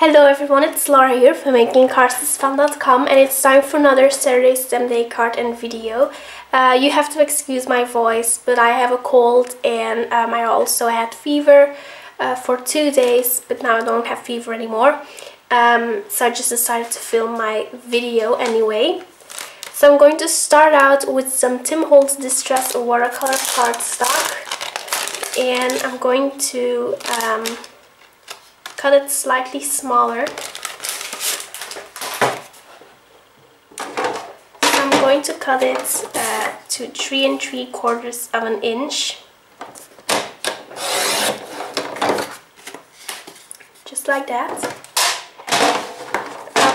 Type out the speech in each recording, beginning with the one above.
Hello everyone, it's Laura here from makingcardsisfun.com, and it's time for another Saturday Stamp Day card and video. You have to excuse my voice, but I have a cold and I also had fever for 2 days, but now I don't have fever anymore. So I just decided to film my video anyway. So I'm going to start out with some Tim Holtz Distress watercolor cardstock, and I'm going to cut it slightly smaller. So I'm going to cut it to 3 3/4 inch, just like that.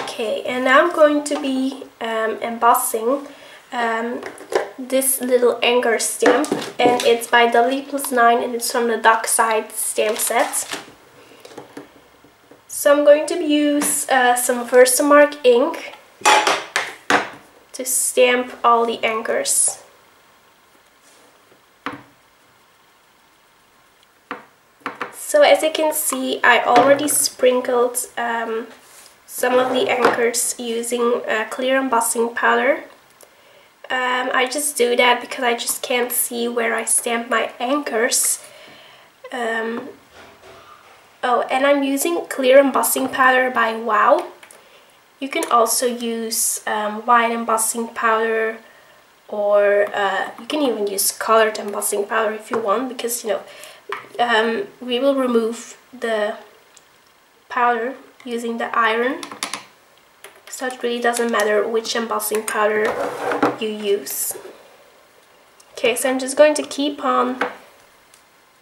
Okay, and now I'm going to be embossing this little anchor stamp, and it's by W+9 and it's from the Dockside stamp set. So I'm going to use some Versamark ink to stamp all the anchors. So as you can see, I already sprinkled some of the anchors using clear embossing powder. I just do that because I just can't see where I stamp my anchors. Oh, and I'm using clear embossing powder by Wow. You can also use white embossing powder, or you can even use colored embossing powder if you want, because you know we will remove the powder using the iron, so it really doesn't matter which embossing powder you use. Okay, so I'm just going to keep on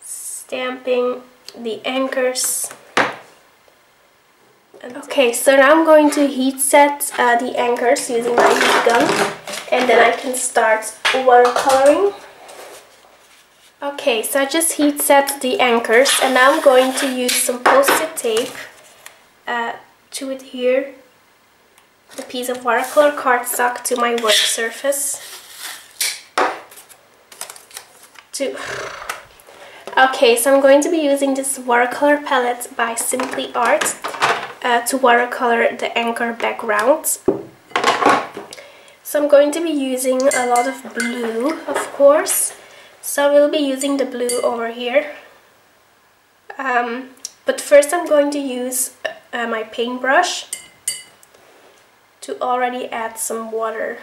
stamping the anchors. Okay, so now I'm going to heat set the anchors using my heat gun, and then I can start watercoloring. Okay, so I just heat set the anchors, and now I'm going to use some post-it tape to adhere the piece of watercolor cardstock to my work surface. Okay, so I'm going to be using this watercolor palette by Simply Art to watercolor the anchor background. So I'm going to be using a lot of blue, of course. So we'll be using the blue over here. But first I'm going to use my paintbrush to already add some water.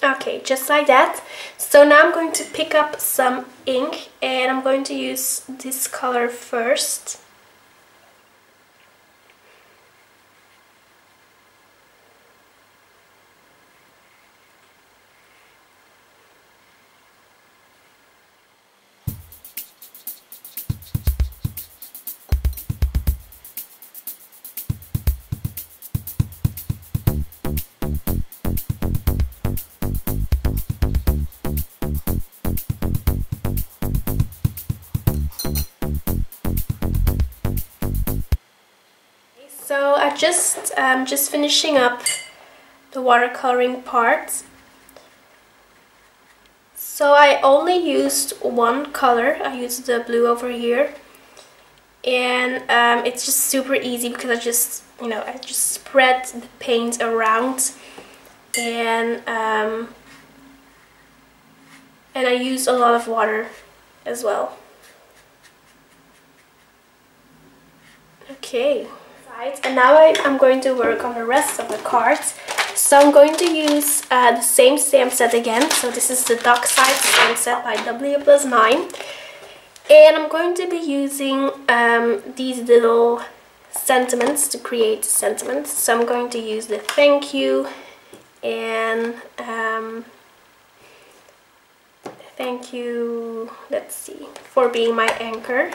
Okay, just like that. So now I'm going to pick up some ink, and I'm going to use this color first. So I just finishing up the watercoloring part. So I only used one color. I used the blue over here, and it's just super easy because I just spread the paint around, and I used a lot of water as well. Okay. And now I'm going to work on the rest of the cards. So I'm going to use the same stamp set again. So this is the Dockside stamp set by W+9. And I'm going to be using these little sentiments to create sentiments. So I'm going to use the thank you and thank you, let's see, for being my anchor.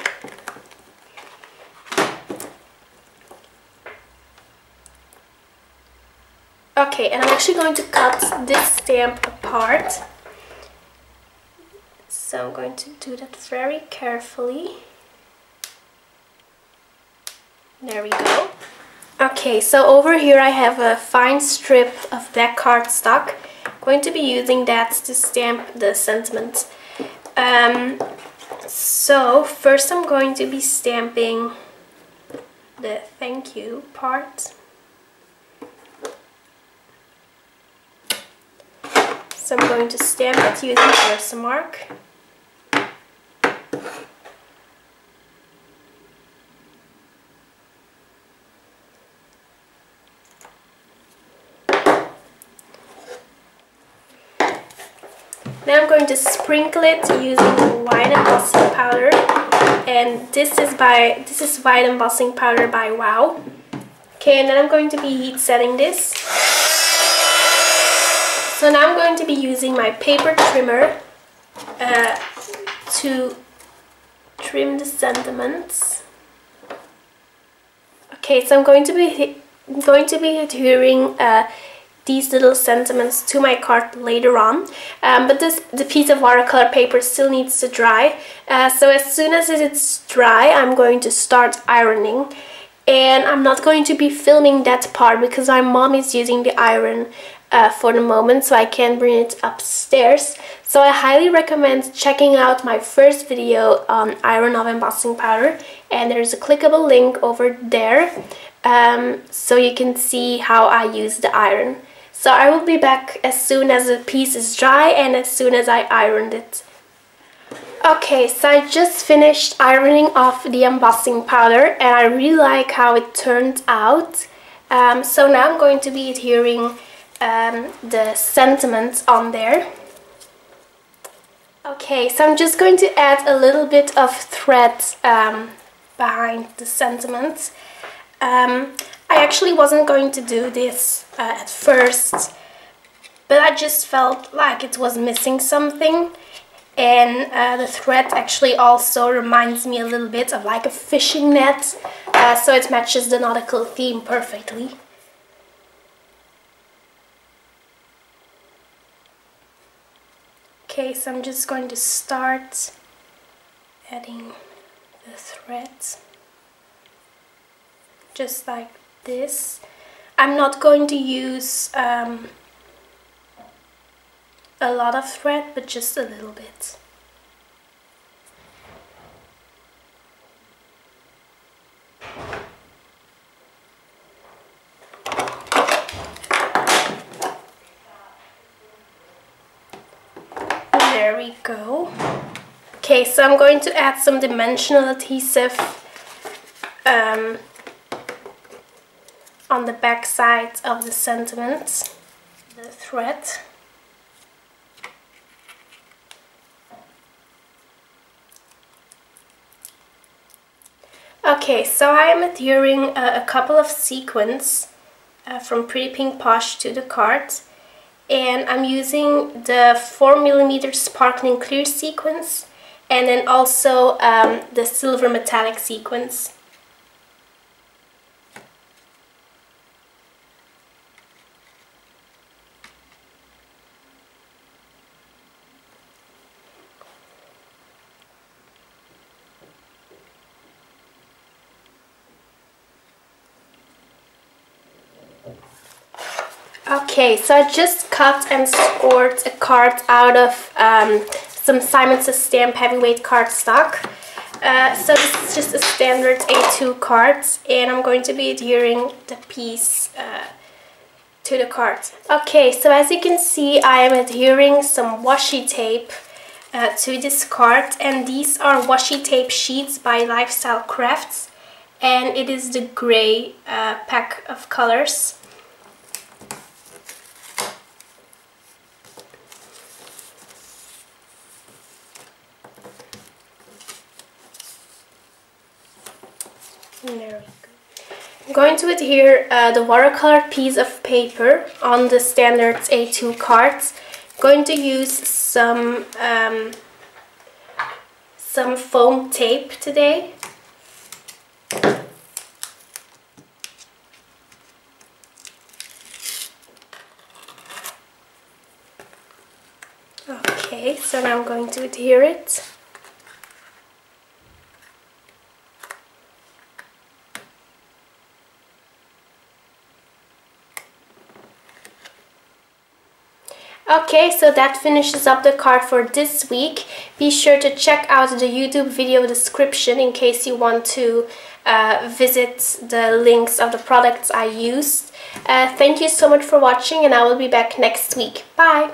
Okay, and I'm actually going to cut this stamp apart. So I'm going to do that very carefully. There we go. Okay, so over here I have a fine strip of black cardstock. I'm going to be using that to stamp the sentiment. So first I'm going to be stamping the thank you part. So I'm going to stamp it using Versamark. Then I'm going to sprinkle it using white embossing powder, and this is white embossing powder by Wow. Okay, and then I'm going to be heat setting this. So now I'm going to be using my paper trimmer to trim the sentiments. Okay, so I'm going to be adhering these little sentiments to my card later on, but the piece of watercolor paper still needs to dry. So as soon as it's dry, I'm going to start ironing, and I'm not going to be filming that part because my mom is using the iron for the moment, so I can't bring it upstairs. So I highly recommend checking out my first video on iron of embossing powder, and there's a clickable link over there, so you can see how I use the iron. So I will be back as soon as the piece is dry and as soon as I ironed it. Okay, so I just finished ironing off the embossing powder, and I really like how it turned out. So now I'm going to be adhering the sentiments on there. Okay, so I'm just going to add a little bit of thread behind the sentiments. I actually wasn't going to do this at first, but I just felt like it was missing something, and the thread actually also reminds me a little bit of like a fishing net, so it matches the nautical theme perfectly. Okay, so I'm just going to start adding the threads, just like this. I'm not going to use a lot of thread, but just a little bit. There we go. Okay, so I'm going to add some dimensional adhesive on the back side of the sentiments, the thread. Okay, so I am adhering a couple of sequins from Pretty Pink Posh to the card, and I'm using the 4mm sparkling clear sequins, and then also the silver metallic sequins. Okay, so I just cut and scored a card out of some Simon Says Stamp heavyweight cardstock. So this is just a standard A2 card, and I'm going to be adhering the piece to the card. Okay, so as you can see, I am adhering some washi tape to this card, and these are washi tape sheets by Lifestyle Crafts, and it is the gray pack of colors. There we go. I'm going to adhere the watercolor piece of paper on the standard A2 cards. I'm going to use some foam tape today. Okay, so now I'm going to adhere it. Okay, so that finishes up the card for this week. Be sure to check out the YouTube video description in case you want to visit the links of the products I used. Thank you so much for watching, and I will be back next week. Bye!